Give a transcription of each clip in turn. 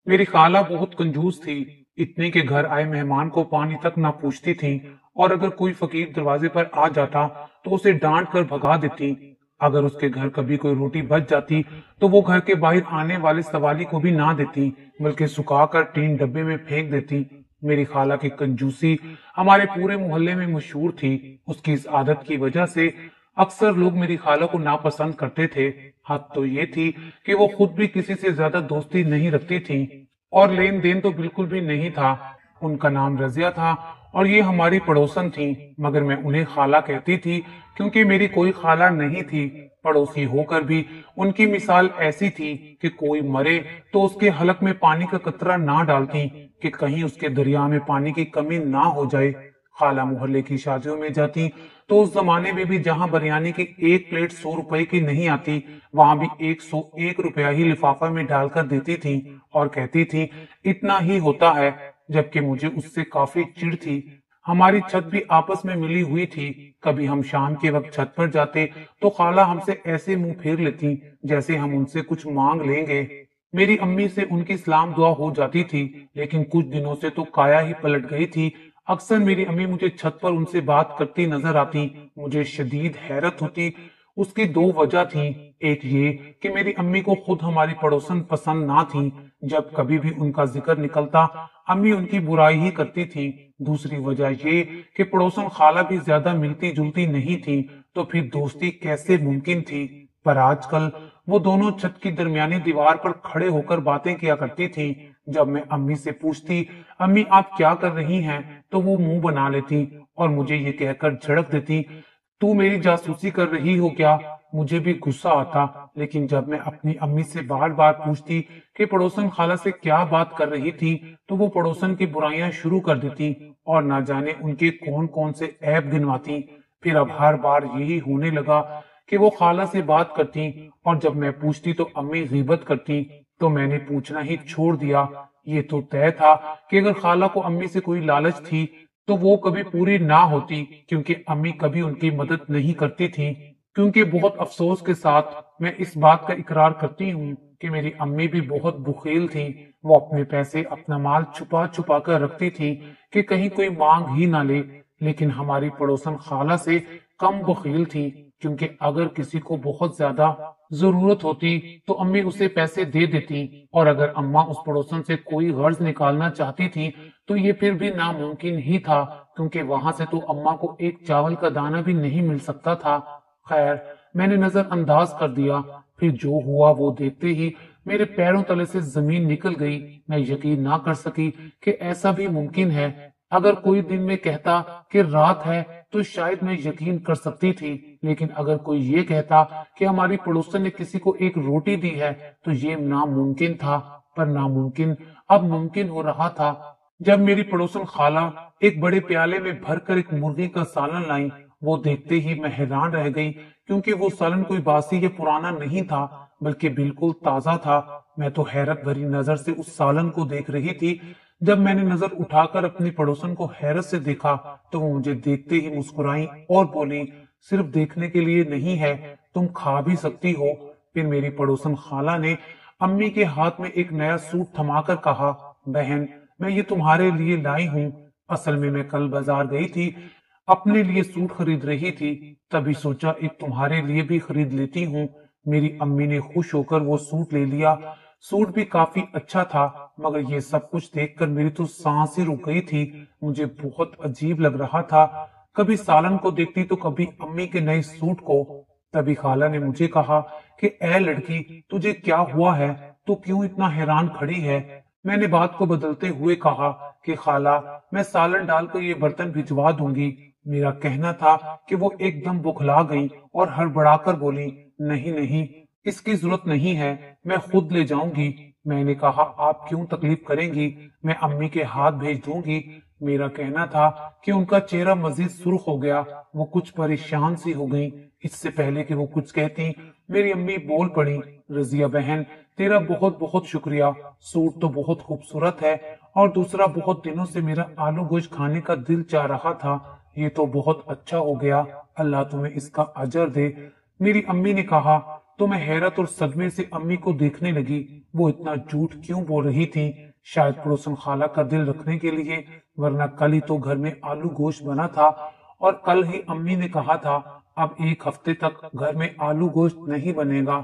میری خالہ بہت کنجوس تھی، اتنے کے گھر آئے مہمان کو پانی تک نہ پوچھتی تھی، اور اگر کوئی فقیر دروازے پر آ جاتا تو اسے ڈانٹ کر بھگا دیتی۔ اگر اس کے گھر کبھی کوئی روٹی بچ جاتی تو وہ گھر کے باہر آنے والے سوالی کو بھی نہ دیتی، بلکہ سکھا کر ٹین ڈبے میں پھینک دیتی۔ میری خالہ کی کنجوسی ہمارے پورے محلے میں مشہور تھی۔ اس کی اس عادت کی وجہ سے اکثر لوگ میری خالہ کو ناپسند کرتے تھے۔ حد تو یہ تھی کہ وہ خود بھی کسی سے زیادہ دوستی نہیں رکھتی تھی، اور لین دین تو بالکل بھی نہیں تھا۔ ان کا نام رضیہ تھا اور یہ ہماری پڑوسن تھی، مگر میں انہیں خالہ کہتی تھی کیونکہ میری کوئی خالہ نہیں تھی۔ پڑوسی ہو کر بھی ان کی مثال ایسی تھی کہ کوئی مرے تو اس کے حلق میں پانی کا قطرہ نہ ڈالتی کہ کہیں اس کے دریا میں پانی کی کمی نہ ہو جائے۔ خالہ محلے کی شادیوں میں جاتی تو اس زمانے میں بھی جہاں بریانی کی ایک پلیٹ 100 روپے کی نہیں آتی، وہاں بھی 101 روپیہ ہی لفافہ میں ڈال کر دیتی تھی اور کہتی تھی اتنا ہی ہوتا ہے، جبکہ مجھے اس سے کافی چڑ تھی۔ ہماری چھت بھی آپس میں ملی ہوئی تھی، کبھی ہم شام کے وقت چھت پر جاتے تو خالہ ہم سے ایسے منہ پھیر لیتی جیسے ہم ان سے کچھ مانگ لیں گے۔ میری امی سے ان کی سلام دعا ہو جاتی تھی، لیکن کچھ دنوں سے تو کایا ہی پلٹ گئی تھی۔ اکثر میری امی مجھے چھت پر ان سے بات کرتی نظر آتی، مجھے شدید حیرت ہوتی۔ اس کی دو وجہ تھیں، ایک یہ کہ میری امی کو خود ہماری پڑوسن پسند نہ تھی، جب کبھی بھی ان کا ذکر نکلتا امی ان کی برائی ہی کرتی تھی۔ دوسری وجہ یہ کہ پڑوسن خالہ بھی زیادہ ملتی جلتی نہیں تھی، تو پھر دوستی کیسے ممکن تھی؟ پر آج کل وہ دونوں چھت کی درمیانی دیوار پر کھڑے ہو کر باتیں کیا کرتی تھی۔ جب میں امی سے پوچھتی امی آپ کیا کر رہی ہیں، تو وہ منہ بنا لیتی اور مجھے یہ کہہ کر جھڑک دیتی تو میری جاسوسی کر رہی ہو کیا؟ مجھے بھی غصہ آتا، لیکن جب میں اپنی امی سے بار بار پوچھتی کہ پڑوسن خالہ سے کیا بات کر رہی تھی تو وہ پڑوسن کی برائیاں شروع کر دیتی اور نہ جانے ان کے کون کون سے عیب گنواتی۔ پھر اب ہر بار یہی ہونے لگا کہ وہ خالہ سے بات کرتی، اور جب میں پوچھتی تو امی غیبت کرتی، تو میں نے پوچھنا ہی چھوڑ دیا۔ یہ تو طے تھا کہ اگر خالہ کو امی سے کوئی لالچ تھی تو وہ کبھی پوری نہ ہوتی، کیونکہ امی کبھی ان کی مدد نہیں کرتی تھی۔ کیونکہ بہت افسوس کے ساتھ میں اس بات کا اقرار کرتی ہوں کہ میری امی بھی بہت بخیل تھی۔ وہ اپنے پیسے اپنا مال چھپا چھپا کر رکھتی تھی کہ کہیں کوئی مانگ ہی نہ لے، لیکن ہماری پڑوسن خالہ سے کم بخیل تھی، کیونکہ اگر کسی کو بہت زیادہ ضرورت ہوتی تو امی اسے پیسے دے دیتی، اور اگر اماں اس پڑوسن سے کوئی غرض نکالنا چاہتی تھی تو یہ پھر بھی ناممکن ہی تھا، کیونکہ وہاں سے تو اماں کو ایک چاول کا دانہ بھی نہیں مل سکتا تھا۔ خیر، میں نے نظر انداز کر دیا، پھر جو ہوا وہ دیکھتے ہی میرے پیروں تلے سے زمین نکل گئی۔ میں یقین نہ کر سکی کہ ایسا بھی ممکن ہے۔ اگر کوئی دن میں کہتا کہ رات ہے تو شاید میں یقین کر سکتی تھی، لیکن اگر کوئی یہ کہتا کہ ہماری پڑوسن نے کسی کو ایک روٹی دی ہے تو یہ ناممکن تھا۔ پر ناممکن اب ممکن ہو رہا تھا۔ جب میری پڑوسن خالہ ایک بڑے پیالے میں بھر کر ایک مرغی کا سالن لائیں، وہ دیکھتے ہی میں حیران رہ گئی، کیونکہ وہ سالن کوئی باسی یا پرانا نہیں تھا، بلکہ بالکل تازہ تھا۔ میں تو حیرت بھری نظر سے اس سالن کو دیکھ رہی تھی۔ جب میں نے نظر اٹھا کر اپنی پڑوسن کو حیرت سے دیکھا تو وہ مجھے دیکھتے ہی مسکرائیں اور بولی صرف دیکھنے کے لیے نہیں ہے، تم کھا بھی سکتی ہو۔ پھر میری پڑوسن خالہ نے امی کے ہاتھ میں ایک نیا سوٹ تھما کر کہا بہن میں یہ تمہارے لیے لائی ہوں۔ اصل میں کل بازار گئی تھی، اپنے لیے سوٹ خرید رہی تھی، تبھی سوچا ایک تمہارے لیے بھی خرید لیتی ہوں۔ میری امی نے خوش ہو کر وہ سوٹ لے لیا۔ سوٹ بھی کافی اچھا تھا، مگر یہ سب کچھ دیکھ کر میری تو سانس ہی رک گئی تھی۔ مجھے بہت عجیب لگ رہا تھا، کبھی سالن کو دیکھتی تو کبھی امی کے نئے سوٹ کو۔ تبھی خالہ نے مجھے کہا کہ اے لڑکی تجھے کیا ہوا ہے، تو کیوں اتنا حیران کھڑی ہے؟ میں نے بات کو بدلتے ہوئے کہا کہ خالہ میں سالن ڈال کر یہ برتن بھجوا دوں گی۔ میرا کہنا تھا کہ وہ ایک دم بکھلا گئی اور ہڑبڑا کر بولی نہیں نہیں، اس کی ضرورت نہیں ہے، میں خود لے جاؤں گی۔ میں نے کہا آپ کیوں تکلیف کریں گی، میں امی کے ہاتھ بھیج دوں گی۔ میرا کہنا تھا کہ ان کا چہرہ مزید سرخ ہو گیا، وہ کچھ پریشان سی ہو گئی۔ اس سے پہلے کہ وہ کچھ کہتی میری امی بول پڑی رضیہ بہن تیرا بہت بہت شکریہ، سوٹ تو بہت خوبصورت ہے، اور دوسرا بہت دنوں سے میرا آلو گوشت کھانے کا دل چاہ رہا تھا، یہ تو بہت اچھا ہو گیا، اللہ تمہیں اس کا اجر دے۔ میری امی نے کہا تو میں حیرت اور صدمے سے امی کو دیکھنے لگی۔ وہ اتنا جھوٹ کیوں بول رہی تھی؟ شاید پڑوسن خالہ کا دل رکھنے کے لیے، ورنہ کل ہی تو گھر میں آلو گوشت بنا تھا اور کل ہی امی نے کہا تھا اب ایک ہفتے تک گھر میں آلو گوشت نہیں بنے گا۔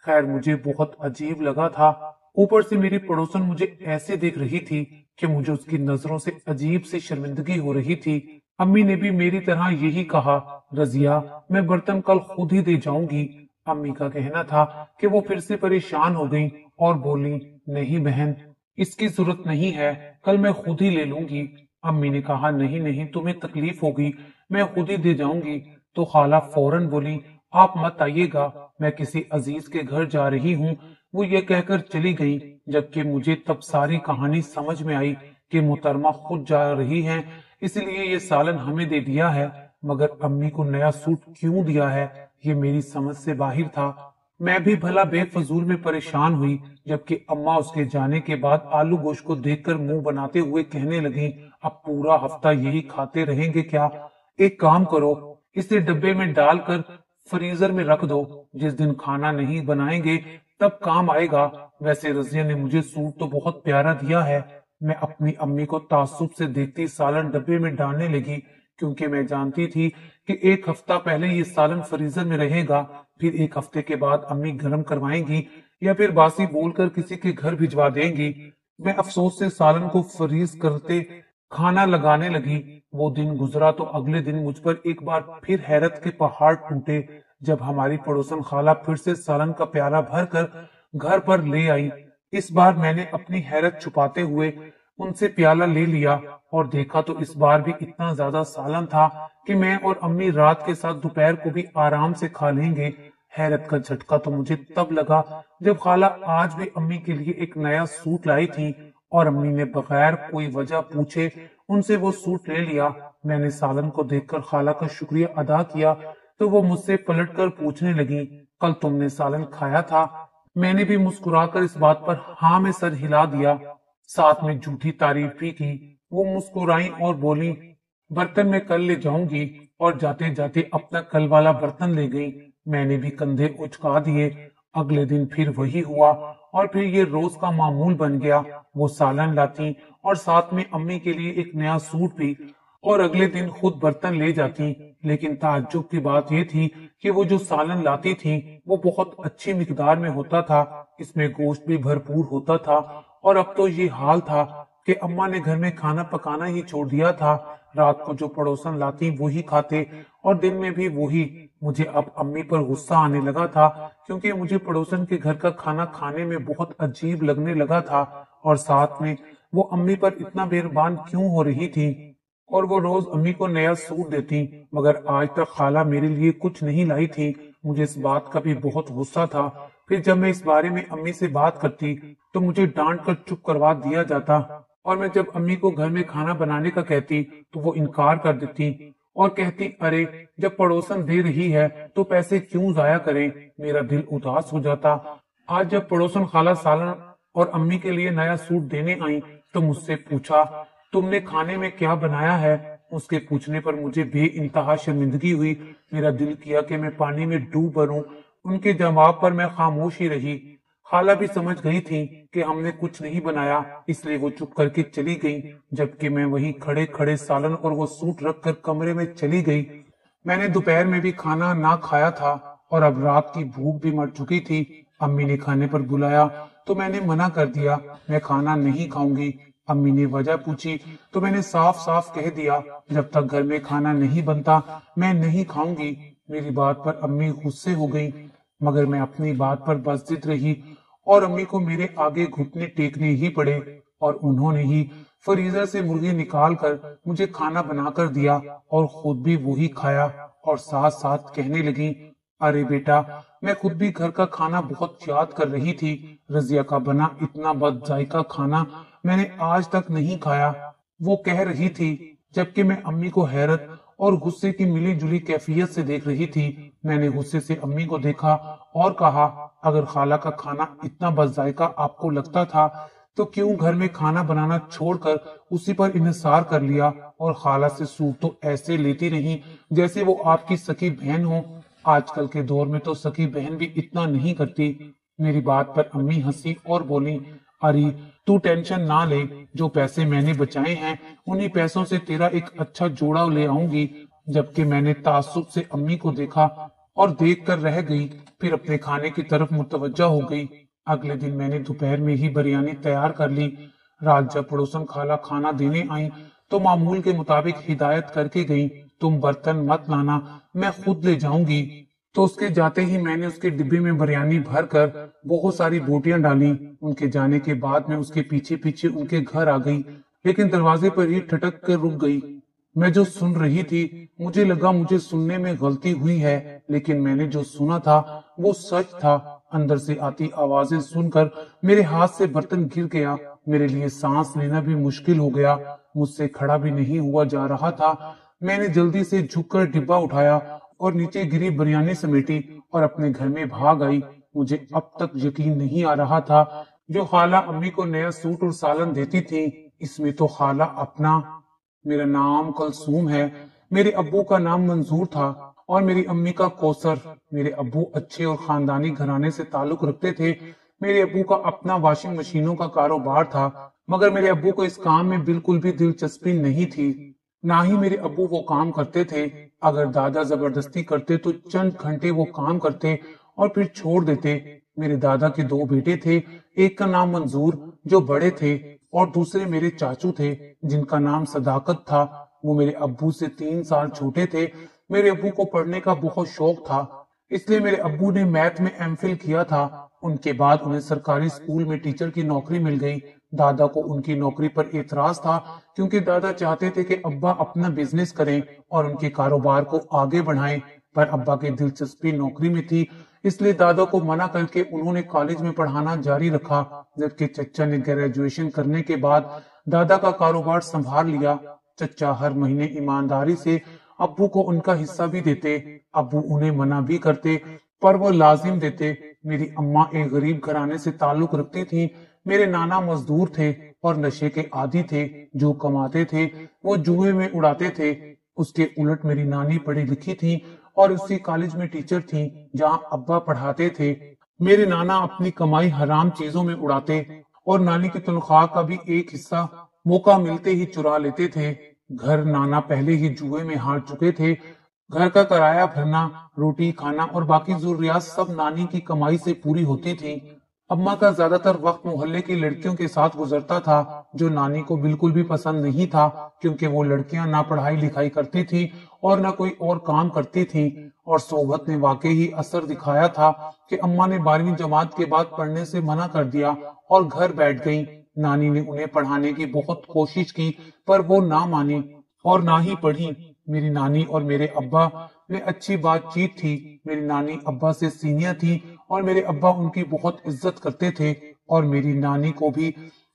خیر مجھے بہت عجیب لگا تھا، اوپر سے میری پڑوسن مجھے ایسے دیکھ رہی تھی کہ مجھے اس کی نظروں سے عجیب سی شرمندگی ہو رہی تھی۔ امی نے بھی میری طرح یہی کہا، رضیہ میں برتن کل خود ہی دے جاؤں گی۔ امی کا کہنا تھا کہ وہ پھر سے پریشان ہو گئی اور بولی، نہیں بہن اس کی ضرورت نہیں ہے، کل میں خود ہی لے لوں گی۔ امی نے کہا، نہیں نہیں تمہیں تکلیف ہوگی، میں خود ہی دے جاؤں گی۔ تو خالہ فوراً بولی، آپ مت آئیے گا، میں کسی عزیز کے گھر جا رہی ہوں۔ وہ یہ کہہ کر چلی گئی، جبکہ مجھے تب ساری کہانی سمجھ میں آئی کہ محترمہ خود جا رہی ہیں، اس لیے یہ سالن ہمیں دے دیا ہے، مگر امی کو نیا سوٹ کیوں دیا ہے یہ میری سمجھ سے باہر تھا۔ میں بھی بھلا بے فضول میں پریشان ہوئی، جبکہ اماں اس کے جانے کے بعد آلو گوشت کو دیکھ کر منہ بناتے ہوئے کہنے لگیں، اب پورا ہفتہ یہی کھاتے رہیں گے کیا؟ ایک کام کرو، اسے ڈبے میں ڈال کر فریزر میں رکھ دو، جس دن کھانا نہیں بنائیں گے تب کام آئے گا۔ ویسے رضیہ نے مجھے سوٹ تو بہت پیارا دیا ہے۔ میں اپنی امی کو تعصب سے دیکھتی سالن ڈبے میں ڈالنے لگی، کیونکہ میں جانتی تھی کہ ایک ہفتہ پہلے یہ سالن فریزر میں رہے گا، پھر ایک ہفتے کے بعد امی گرم کروائیں گی یا پھر باسی بول کر کسی کے گھر بھجوا دیں گی۔ میں افسوس سے سالن کو فریز کرتے کھانا لگانے لگی۔ وہ دن گزرا تو اگلے دن مجھ پر ایک بار پھر حیرت کے پہاڑ ٹوٹے، جب ہماری پڑوسن خالہ پھر سے سالن کا پیالہ بھر کر گھر پر لے آئی۔ اس بار میں نے اپنی حیرت چھپاتے ہوئے ان سے پیالہ لے لیا اور دیکھا تو اس بار بھی اتنا زیادہ سالن تھا کہ میں اور امی رات کے ساتھ دوپہر کو بھی آرام سے کھا لیں گے۔ حیرت کا جھٹکا تو مجھے تب لگا جب خالہ آج بھی امی کے لیے ایک نیا سوٹ لائی تھی اور امی نے بغیر کوئی وجہ پوچھے ان سے وہ سوٹ لے لیا۔ میں نے سالن کو دیکھ کر خالہ کا شکریہ ادا کیا تو وہ مجھ سے پلٹ کر پوچھنے لگی، کل تم نے سالن کھایا تھا؟ میں نے بھی مسکرا کر اس بات پر ہاں میں سر ہلا دیا، ساتھ میں جھوٹی تعریف بھی کی۔ وہ مسکرائیں اور بولی، برتن میں کل لے جاؤں گی، اور جاتے جاتے اپنا کل والا برتن لے گئی۔ میں نے بھی کندھے اچکا دیے۔ اگلے دن پھر وہی ہوا اور پھر یہ روز کا معمول بن گیا۔ وہ سالن لاتی اور ساتھ میں امی کے لیے ایک نیا سوٹ بھی، اور اگلے دن خود برتن لے جاتی۔ لیکن تعجب کی بات یہ تھی کہ وہ جو سالن لاتی تھی وہ بہت اچھی مقدار میں ہوتا تھا، اس میں گوشت بھی بھرپور ہوتا تھا۔ اور اب تو یہ حال تھا کہ اماں نے گھر میں کھانا پکانا ہی چھوڑ دیا تھا، رات کو جو پڑوسن لاتی وہی کھاتے اور دن میں بھی وہی۔ مجھے اب امی پر غصہ آنے لگا تھا، کیونکہ مجھے پڑوسن کے گھر کا کھانا کھانے میں بہت عجیب لگنے لگا تھا، اور ساتھ میں وہ امی پر اتنا مہربان کیوں ہو رہی تھی، اور وہ روز امی کو نیا سوٹ دیتی، مگر آج تک خالہ میرے لیے کچھ نہیں لائی تھی۔ مجھے اس بات کا بھی بہت غصہ تھا۔ پھر جب میں اس بارے میں امی سے بات کرتی تو مجھے ڈانٹ کر چپ کروا دیا جاتا، اور میں جب امی کو گھر میں کھانا بنانے کا کہتی تو وہ انکار کر دیتی اور کہتی، ارے جب پڑوسن دے رہی ہے تو پیسے کیوں ضائع کریں۔ میرا دل اداس ہو جاتا۔ آج جب پڑوسن خالہ سالن اور امی کے لیے نیا سوٹ دینے آئیں تو مجھ سے پوچھا، تم نے کھانے میں کیا بنایا ہے؟ اس کے پوچھنے پر مجھے بے انتہا شرمندگی ہوئی۔ میرا دل کیا کہ میں پانی میں ڈوب مروں۔ ان کے جواب پر میں خاموش ہی رہی۔ خالہ بھی سمجھ گئی تھی کہ ہم نے کچھ نہیں بنایا، اس لیے وہ چپ کر کے چلی گئی، جبکہ میں وہیں کھڑے کھڑے سالن اور وہ سوٹ رکھ کر کمرے میں چلی گئی۔ میں نے دوپہر میں بھی کھانا نہ کھایا تھا اور اب رات کی بھوک بھی مر چکی تھی۔ امی نے کھانے پر بلایا تو میں نے منع کر دیا، میں کھانا نہیں کھاؤں گی۔ امی نے وجہ پوچھی تو میں نے صاف صاف کہہ دیا، جب تک گھر میں کھانا نہیں بنتا میں نہیں کھاؤں گی۔ میری بات پر امی غصے ہو گئی، مگر میں اپنی بات پر بس ضد رہی اور امی کو میرے آگے گھٹنے ٹیکنے ہی پڑے، اور انہوں نے ہی فریزر سے مرغی نکال کر مجھے کھانا بنا کر دیا اور خود بھی وہی کھایا، اور ساتھ ساتھ کہنے لگی، ارے بیٹا میں خود بھی گھر کا کھانا بہت یاد کر رہی تھی، رضیہ کا بنا اتنا بد ذائقہ کھانا میں نے آج تک نہیں کھایا۔ وہ کہہ رہی تھی جبکہ میں امی کو حیرت اور غصے کی ملی جلی کیفیت سے دیکھ رہی تھی۔ میں نے غصے سے امی کو دیکھا اور کہا، اگر خالہ کا کھانا اتنا بد ذائقہ آپ کو لگتا تھا تو کیوں گھر میں کھانا بنانا چھوڑ کر اسی پر انحصار کر لیا، اور خالہ سے سوٹ تو ایسے لیتی نہیں جیسے وہ آپ کی سکی بہن ہو۔ آج کل کے دور میں تو سکی بہن بھی اتنا نہیں کرتی۔ میری بات پر امی ہنسی اور بولی، اری تو ٹینشن نہ لے، جو پیسے میں نے بچائے ہیں انہی پیسوں سے تیرا ایک اچھا جوڑا لے آؤں گی۔ جبکہ میں نے تعصب سے امی کو دیکھا اور دیکھ کر رہ گئی، پھر اپنے کھانے کی طرف متوجہ ہو گئی۔ اگلے دن میں نے دوپہر میں ہی بریانی تیار کر لی۔ رات جب پڑوسن خالہ کھانا دینے آئیں تو معمول کے مطابق ہدایت کر کے گئیں، تم برتن مت لانا، میں خود لے جاؤں گی۔ تو اس کے جاتے ہی میں نے اس کے ڈبے میں بریانی بھر کر بہت ساری بوٹیاں ڈالی۔ ان کے جانے کے بعد میں اس کے پیچھے پیچھے ان کے گھر آ گئی، لیکن دروازے پر ہی ٹھٹک کر رک گئی۔ میں جو سن رہی تھی مجھے لگا مجھے سننے میں غلطی ہوئی ہے، لیکن میں نے جو سنا تھا وہ سچ تھا۔ اندر سے آتی آوازیں سن کر میرے ہاتھ سے برتن گر گیا، میرے لیے سانس لینا بھی مشکل ہو گیا، مجھ سے کھڑا بھی نہیں ہوا جا رہا تھا۔ میں نے جلدی سے جھک کر ڈبہ اٹھایا اور نیچے گری بریانی سمیٹی اور اپنے گھر میں بھاگ آئی۔ مجھے اب تک یقین نہیں آ رہا تھا جو خالہ امی کو نیا سوٹ اور سالن دیتی تھی، اس میں تو خالہ اپنا۔ میرا نام کلثوم ہے، میرے ابو کا نام منظور تھا اور میری امی کا کوثر۔ میرے ابو اچھے اور خاندانی گھرانے سے تعلق رکھتے تھے۔ میرے ابو کا اپنا واشنگ مشینوں کا کاروبار تھا، مگر میرے ابو کو اس کام میں بالکل بھی دلچسپی نہیں تھی، نہ ہی میرے ابو وہ کام کرتے تھے۔ اگر دادا زبردستی کرتے تو چند گھنٹے وہ کام کرتے اور پھر چھوڑ دیتے۔ میرے دادا کے دو بیٹے تھے، ایک کا نام منظور جو بڑے تھے اور دوسرے میرے چاچو تھے جن کا نام صداقت تھا، وہ میرے ابو سے 3 سال چھوٹے تھے۔ میرے ابو کو پڑھنے کا بہت شوق تھا، اس لیے میرے ابو نے میتھ میں ایم فل کیا تھا۔ ان کے بعد انہیں سرکاری اسکول میں ٹیچر کی نوکری مل گئی۔ دادا کو ان کی نوکری پر اعتراض تھا، کیونکہ دادا چاہتے تھے کہ ابا اپنا بزنس کریں اور ان کے کاروبار کو آگے بڑھائیں، پر ابا کی دلچسپی نوکری میں تھی، اس لیے دادا کو منع کر کے انہوں نے کالج میں پڑھانا جاری رکھا۔ جبکہ چچا نے گریجویشن کرنے کے بعد دادا کا کاروبار سنبھال لیا۔ چچا ہر مہینے ایمانداری سے ابو کو ان کا حصہ بھی دیتے، ابو انہیں منع بھی کرتے پر وہ لازم دیتے۔ میری اماں ایک غریب گھرانے سے تعلق رکھتی تھی۔ میرے نانا مزدور تھے اور نشے کے عادی تھے، جو کماتے تھے وہ جوئے میں اڑاتے تھے۔ اس کے الٹ میری نانی پڑھی لکھی تھی اور اسی کالج میں ٹیچر تھی جہاں ابا پڑھاتے تھے۔ میرے نانا اپنی کمائی حرام چیزوں میں اڑاتے اور نانی کی تنخواہ کا بھی ایک حصہ موقع ملتے ہی چرا لیتے تھے۔ گھر نانا پہلے ہی جوئے میں ہار چکے تھے۔ گھر کا کرایہ بھرنا، روٹی کھانا اور باقی ضروریات سب نانی کی کمائی سے پوری ہوتی تھی۔ اماں کا زیادہ تر وقت محلے کی لڑکیوں کے ساتھ گزرتا تھا، جو نانی کو بالکل بھی پسند نہیں تھا، کیونکہ وہ لڑکیاں نہ پڑھائی لکھائی کرتی تھی اور نہ کوئی اور کام کرتی تھی۔ اور صحبت نے واقعی ہی اثر دکھایا تھا کہ اماں نے 12ویں جماعت کے بعد پڑھنے سے منع کر دیا اور گھر بیٹھ گئیں۔ نانی نے انہیں پڑھانے کی بہت کوشش کی پر وہ نہ مانی اور نہ ہی پڑھی۔ میری نانی اور میرے ابا میں اچھی بات چیت تھی۔ میری نانی ابا سے سینئر تھی اور میرے ابا ان کی بہت عزت کرتے تھے اور میری نانی کو بھی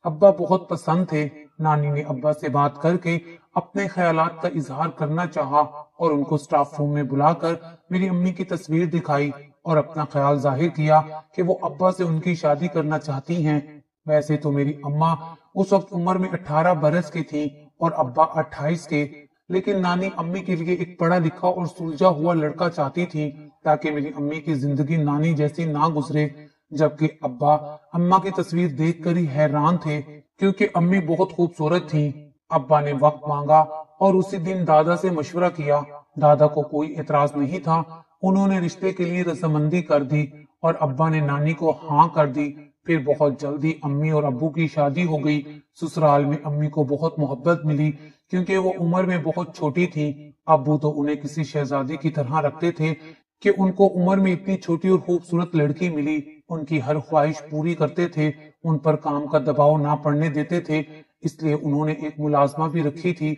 ابا بہت پسند تھے۔ نانی نے ابا سے بات کر کے اپنے خیالات کا اظہار کرنا چاہا اور ان کو سٹاف روم میں بلا کر میری امی کی تصویر دکھائی اور اپنا خیال ظاہر کیا کہ وہ ابا سے ان کی شادی کرنا چاہتی ہیں۔ ویسے تو میری اماں اس وقت عمر میں 18 برس کی تھی اور ابا 28 کے، لیکن نانی امی کے لیے ایک پڑھا لکھا اور سلجھا ہوا لڑکا چاہتی تھی تاکہ میری امی کی زندگی نانی جیسی نہ گزرے۔ جبکہ ابا اماں کی تصویر دیکھ کر ہی حیران تھے، کیونکہ امی بہت خوبصورت تھیں۔ ابا نے وقت مانگا اور اسی دن دادا سے مشورہ کیا۔ دادا کو کوئی اعتراض نہیں تھا، انہوں نے رشتے کے لیے رضامندی کر دی اور ابا نے نانی کو ہاں کر دی۔ پھر بہت جلدی امی اور ابو کی شادی ہو گئی۔ سسرال میں امی کو بہت محبت ملی کیونکہ وہ عمر میں بہت چھوٹی تھی۔ ابو تو انہیں کسی شہزادی کی طرح رکھتے تھے کہ ان کو عمر میں اتنی چھوٹی اور خوبصورت لڑکی ملی۔ ان کی ہر خواہش پوری کرتے تھے، ان پر کام کا دباؤ نہ پڑنے دیتے تھے، اس لیے انہوں نے ایک ملازمہ بھی رکھی تھی۔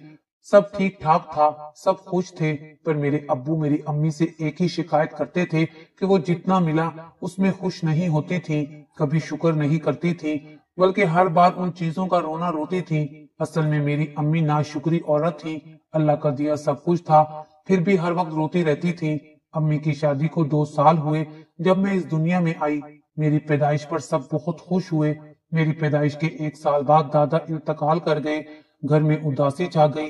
سب ٹھیک ٹھاک تھا، سب خوش تھے، پر میرے ابو میری امی سے ایک ہی شکایت کرتے تھے کہ وہ جتنا ملا اس میں خوش نہیں ہوتی تھی، کبھی شکر نہیں کرتی تھی، بلکہ ہر بار ان چیزوں کا رونا روتی تھی۔ اصل میں میری امی ناشکری عورت تھی، اللہ کا دیا سب کچھ تھا پھر بھی ہر وقت روتی رہتی تھی۔ امی کی شادی کو 2 سال ہوئے جب میں اس دنیا میں آئی۔ میری پیدائش پر سب بہت خوش ہوئے۔ میری پیدائش کے 1 سال بعد دادا انتقال کر گئے۔ گھر میں اداسی چھا گئی۔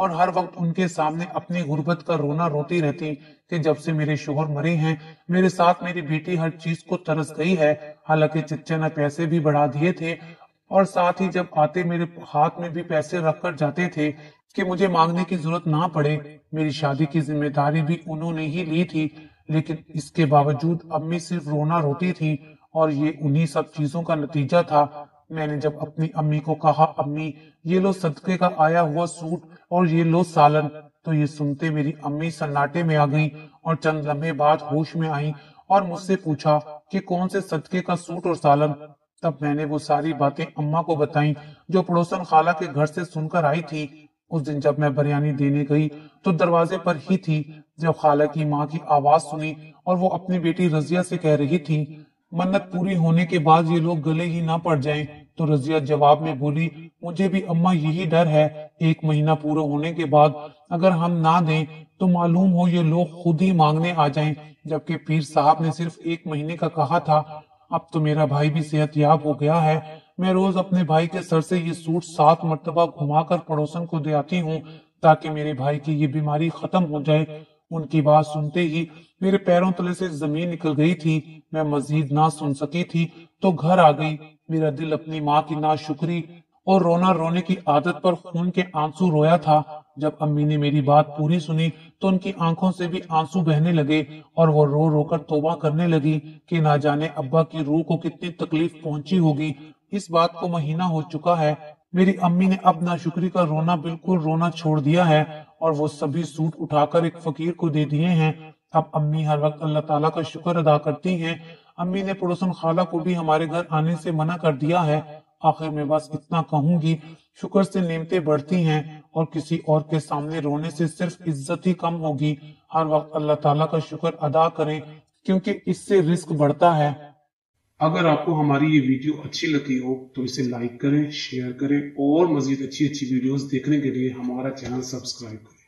اور ہر وقت ان کے سامنے اپنی غربت کا رونا روتی رہتی کہ جب سے میرے شوہر مرے ہیں میرے ساتھ میری بیٹی ہر چیز کو ترس گئی ہے۔ حالانکہ چچا نے پیسے بھی بڑھا دیے تھے اور ساتھ ہی جب آتے میرے ہاتھ میں بھی پیسے رکھ کر جاتے تھے کہ مجھے مانگنے کی ضرورت نہ پڑے۔ میری شادی کی ذمہ داری بھی انہوں نے ہی لی تھی، لیکن اس کے باوجود امی صرف رونا روتی تھی اور یہ انہی سب چیزوں کا نتیجہ تھا۔ میں نے جب اپنی امی کو کہا امی یہ لو صدقے کا آیا ہوا سوٹ اور یہ لو سالن، تو یہ سنتے میری امی سناٹے میں آ گئیں اور چند لمحے بعد ہوش میں آئیں اور مجھ سے پوچھا کہ کون سے صدقے کا سوٹ اور سالن۔ تب میں نے وہ ساری باتیں اماں کو بتائیں جو پڑوسن خالہ کے گھر سے سن کر آئی تھی۔ اس دن جب میں بریانی دینے گئی تو دروازے پر ہی تھی جب خالہ کی ماں کی آواز سنی اور وہ اپنی بیٹی رضیہ سے کہہ رہی تھی منت پوری ہونے کے بعد یہ لوگ گلے ہی نہ پڑ جائیں۔ تو رضیہ جواب میں بولی مجھے بھی اماں یہی ڈر ہے، 1 مہینہ پورا ہونے کے بعد اگر ہم نہ دیں تو معلوم ہو یہ لوگ خود ہی مانگنے آ جائیں، جبکہ پیر صاحب نے صرف 1 مہینے کا کہا تھا۔ اب تو میرا بھائی بھی صحت یاب ہو گیا ہے، میں روز اپنے بھائی کے سر سے یہ سوٹ 7 مرتبہ گھما کر پڑوسن کو دے آتی ہوں تاکہ میرے بھائی کی یہ بیماری ختم ہو جائے۔ ان کی بات سنتے ہی میرے پیروں تلے سے زمین نکل گئی تھی، میں مزید نہ سن سکی تھی تو گھر آ گئی۔ میرا دل اپنی ماں کی ناشکری اور رونا رونے کی عادت پر خون کے آنسو رویا تھا۔ جب امی نے میری بات پوری سنی تو ان کی آنکھوں سے بھی آنسو بہنے لگے اور وہ رو رو کر توبہ کرنے لگی کہ نہ جانے ابا کی روح کو کتنی تکلیف پہنچی ہوگی۔ اس بات کو مہینہ ہو چکا ہے، میری امی نے اب ناشکری کا رونا بالکل رونا چھوڑ دیا ہے اور وہ سبھی سوٹ اٹھا کر ایک فقیر کو دے دیے ہیں۔ اب امی ہر وقت اللہ تعالیٰ کا شکر ادا کرتی ہیں۔ امی نے پڑوسن خالہ کو بھی ہمارے گھر آنے سے منع کر دیا ہے۔ آخر میں بس اتنا کہوں گی، شکر سے نعمتیں بڑھتی ہیں اور کسی اور کے سامنے رونے سے صرف عزت ہی کم ہوگی۔ ہر وقت اللہ تعالیٰ کا شکر ادا کریں کیونکہ اس سے رزق بڑھتا ہے۔ اگر آپ کو ہماری یہ ویڈیو اچھی لگی ہو تو اسے لائک کریں، شیئر کریں اور مزید اچھی ویڈیوز دیکھنے کے لیے ہمارا چینل سبسکرائب کریں۔